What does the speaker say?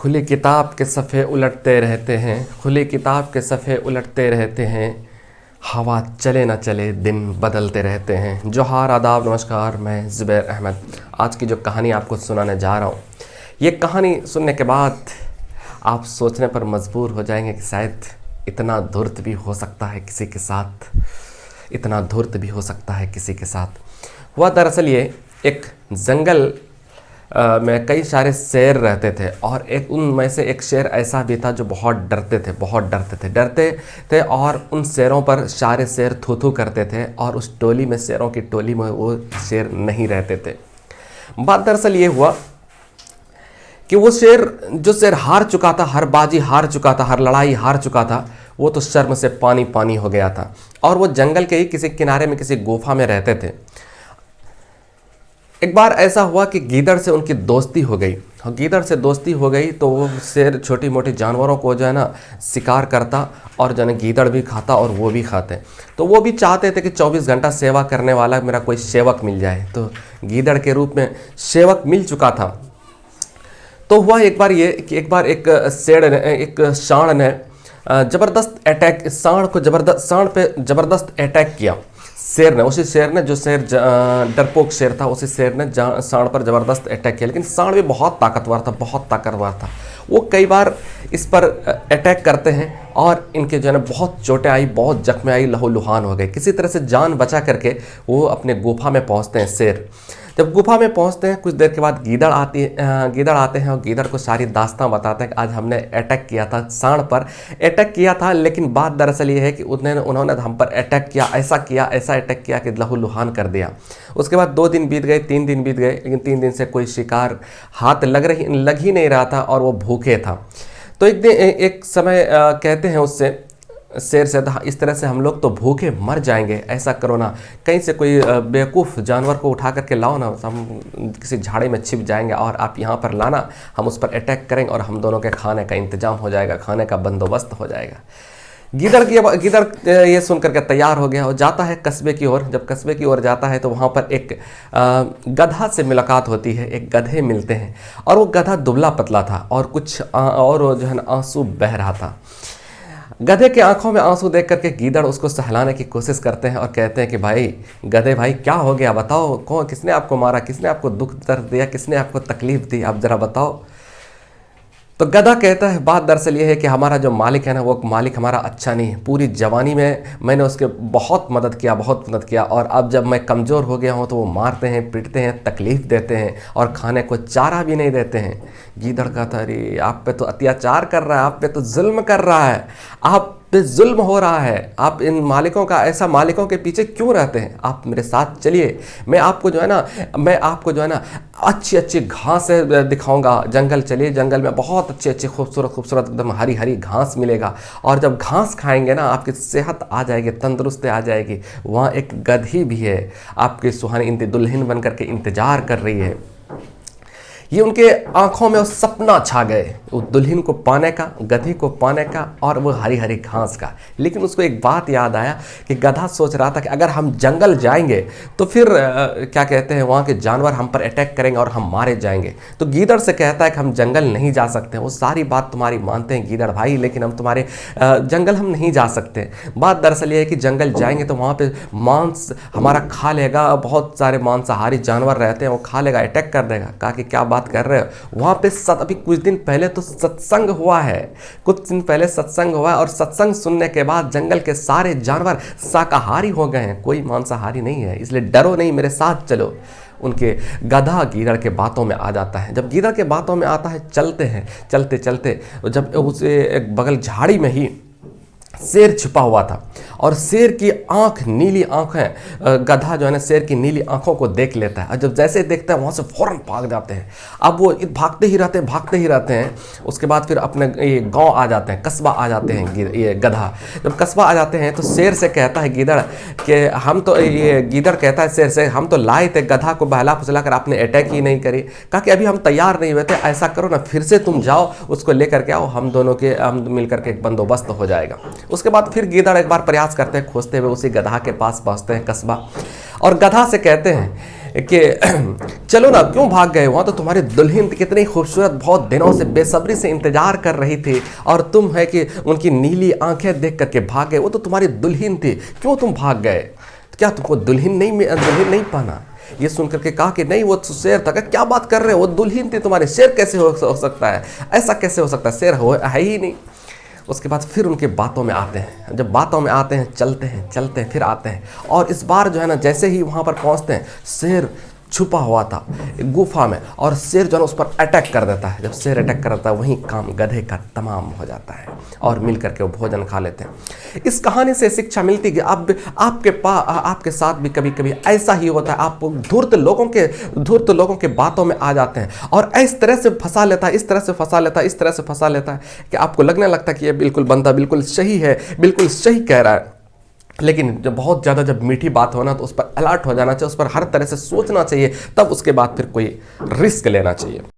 खुली किताब के सफ़े उलटते रहते हैं, खुली किताब के सफ़े उलटते रहते हैं, हवा चले ना चले दिन बदलते रहते हैं। जोहार, आदाब, नमस्कार। मैं ज़ुबैर अहमद आज की जो कहानी आपको सुनाने जा रहा हूँ, ये कहानी सुनने के बाद आप सोचने पर मजबूर हो जाएंगे कि शायद इतना धूर्त भी हो सकता है किसी के साथ, इतना धूर्त भी हो सकता है किसी के साथ। हुआ दरअसल ये एक जंगल में कई सारे शेर रहते थे और एक उनमें से एक शेर ऐसा भी था जो बहुत डरते थे और उन शेरों पर सारे शेर थू थू करते थे और उस टोली में, शेरों की टोली में वो शेर नहीं रहते थे। बात दरअसल ये हुआ कि वो जो शेर हार चुका था, हर बाजी हार चुका था, हर लड़ाई हार चुका था, वो तो शर्म से पानी पानी हो गया था और वो जंगल के ही किसी किनारे में किसी गुफा में रहते थे। एक बार ऐसा हुआ कि गीदड़ से उनकी दोस्ती हो गई और गीदड़ से दोस्ती हो गई तो वो शेर छोटी मोटी जानवरों को जो है ना शिकार करता और जो है गीदड़ भी खाता और वो भी खाते। तो वो भी चाहते थे कि 24 घंटा सेवा करने वाला मेरा कोई सेवक मिल जाए। तो गीदड़ के रूप में सेवक मिल चुका था। तो हुआ एक बार ये कि एक बार एक सांड ने ज़बरदस्त अटैक, सांड पे ज़बरदस्त अटैक किया। उसी शेर ने जो शेर डरपोक शेर था, उसी शेर ने सांड पर ज़बरदस्त अटैक किया। लेकिन सांड भी बहुत ताकतवर था। वो कई बार इस पर अटैक करते हैं और इनके जो है ना बहुत चोटें आई, बहुत जख्में आई, लहूलुहान हो गए। किसी तरह से जान बचा करके वो अपने गुफा में पहुंचते हैं। शेर जब गुफा में पहुंचते हैं, कुछ देर के बाद गीदड़ आते हैं और गीदड़ को सारी दास्तां बताते हैं कि आज हमने अटैक किया था, सांड पर अटैक किया था, लेकिन बात दरअसल ये है कि उन्होंने हम पर अटैक किया, ऐसा अटैक किया कि लहूलुहान कर दिया। उसके बाद 2 दिन बीत गए, 3 दिन बीत गए, लेकिन 3 दिन से कोई शिकार हाथ लग ही नहीं रहा था और वो भूखे था। तो एक समय कहते हैं उससे, शेर से, इस तरह से हम लोग तो भूखे मर जाएंगे, ऐसा करो ना, कहीं से कोई बेवकूफ़ जानवर को उठा करके लाओ ना, हम किसी झाड़ी में छिप जाएंगे और आप यहाँ पर लाना, हम उस पर अटैक करेंगे और हम दोनों के खाने का इंतजाम हो जाएगा, खाने का बंदोबस्त हो जाएगा। गीदड़ ये सुन करके तैयार हो गया और जाता है कस्बे की ओर। जब कस्बे की ओर जाता है तो वहाँ पर एक गधा से मुलाकात होती है। एक गधे मिलते हैं और वो गधा दुबला पतला था और जो है ना आंसू बह रहा था। गधे के आंखों में आंसू देख करके गीदड़ उसको सहलाने की कोशिश करते हैं और कहते हैं कि भाई गधे भाई, क्या हो गया, बताओ, किसने आपको मारा, किसने आपको दुख दर्द दिया, किसने आपको तकलीफ दी, आप ज़रा बताओ। तो गधा कहता है, बात दरअसल ये है कि हमारा जो मालिक है ना, वो मालिक हमारा अच्छा नहीं है। पूरी जवानी में मैंने उसके बहुत मदद किया और अब जब मैं कमज़ोर हो गया हूँ तो वो मारते हैं, पीटते हैं, तकलीफ़ देते हैं और खाने को चारा भी नहीं देते हैं। गीदड़ कहता, अरे आप पे तो अत्याचार कर रहा है, आप पे तो जुल्म कर रहा है, आप पे जुल्म हो रहा है, आप इन मालिकों के पीछे क्यों रहते हैं, आप मेरे साथ चलिए, मैं आपको जो है ना अच्छी घास दिखाऊंगा। जंगल चलिए, जंगल में बहुत अच्छी खूबसूरत एकदम हरी हरी घास मिलेगा और जब घास खाएंगे ना आपकी सेहत आ जाएगी, तंदुरुस्ती आ जाएगी। वहाँ एक गधी भी है, आपकी सुहानी दुल्हन बन करके इंतजार कर रही है। ये उनके आंखों में वो सपना छा गए, वो दुल्हन को पाने का, गधी को पाने का और वो हरी हरी घास का। लेकिन उसको एक बात याद आया कि गधा सोच रहा था कि अगर हम जंगल जाएंगे तो फिर क्या कहते हैं, वहाँ के जानवर हम पर अटैक करेंगे और हम मारे जाएंगे। तो गीदड़ से कहता है कि हम जंगल नहीं जा सकते। वो सारी बात तुम्हारी मानते हैं गीदड़ भाई, लेकिन हम तुम्हारे जंगल हम नहीं जा सकते। बात दरअसल ये है कि जंगल जाएंगे तो वहाँ पर मांस हमारा खा लेगा, बहुत सारे मांसाहारी जानवर रहते हैं, वो खा लेगा, अटैक कर देगा। कहा कि क्या बात कर रहे हो, वहाँ पे अभी कुछ दिन पहले तो सत्संग हुआ है, और सत्संग सुनने के बाद जंगल के सारे जानवर शाकाहारी हो गए हैं, कोई मांसाहारी नहीं है, इसलिए डरो नहीं, मेरे साथ चलो। उनके गधा गीदड़ के बातों में आ जाता है। जब गीदड़ के बातों में आता है, चलते जब उसे एक बगल झाड़ी में ही शेर छिपा हुआ था और शेर की नीली आंखें, गधा जो है ना शेर की नीली आंखों को देख लेता है और जब जैसे देखता है वहाँ से फौरन भाग जाते हैं। अब वो भागते ही रहते हैं। उसके बाद फिर अपने ये गांव आ जाते हैं, कस्बा आ जाते हैं। ये गधा जब कस्बा आ जाते हैं तो शेर से कहता है गीदड़ गीदड़ कहता है शेर से, हम तो लाए थे गधा को बहला फुसला कर, आपने अटैक ही नहीं करी। कहा कि अभी हम तैयार नहीं हुए थे, ऐसा करो ना फिर से तुम जाओ, उसको लेकर के आओ, हम मिल करके एक बंदोबस्त हो जाएगा। उसके बाद फिर गीदड़ एक बार प्रयास करते हैं, खोजते हुए उसी गधा के पास पहुंचते हैं कस्बा और गधा से कहते हैं कि चलो ना, क्यों भाग गए, वहाँ तो तुम्हारी दुल्हन कितनी खूबसूरत, बहुत दिनों से बेसब्री से इंतजार कर रही थी, और तुम है कि उनकी नीली आंखें देख करके भाग गए, वो तो तुम्हारी दुल्हन थी, क्यों तुम भाग गए, क्या तुमको दुल्हन नहीं पाना। ये सुन करके कहा कि नहीं वो तो शेर था। क्या बात कर रहे हो, वो दुल्हन थी तुम्हारी, शेर कैसे हो सकता है, ऐसा कैसे हो सकता है, शेर है ही नहीं। उसके बाद फिर उनके बातों में आते हैं, जब बातों में आते हैं चलते हैं फिर आते हैं, और इस बार जो है ना जैसे ही वहाँ पर पहुँचते हैं, शेर छुपा हुआ था एक गुफा में, और शेर जो है उस पर अटैक कर देता है। जब शेर अटैक कर देता है वहीं काम गधे का तमाम हो जाता है, और मिल करके वो भोजन खा लेते हैं। इस कहानी से शिक्षा मिलती है कि आपके साथ भी कभी कभी ऐसा ही होता है, आप धूर्त लोगों के बातों में आ जाते हैं, और इस तरह से फंसा लेता है, इस तरह से फंसा लेता है कि आपको लगने लगता है कि ये बिल्कुल बंदा बिल्कुल सही है, बिल्कुल सही कह रहा है। लेकिन जब बहुत ज़्यादा जब मीठी बात हो ना, तो उस पर अलर्ट हो जाना चाहिए, उस पर हर तरह से सोचना चाहिए, तब उसके बाद फिर कोई रिस्क लेना चाहिए।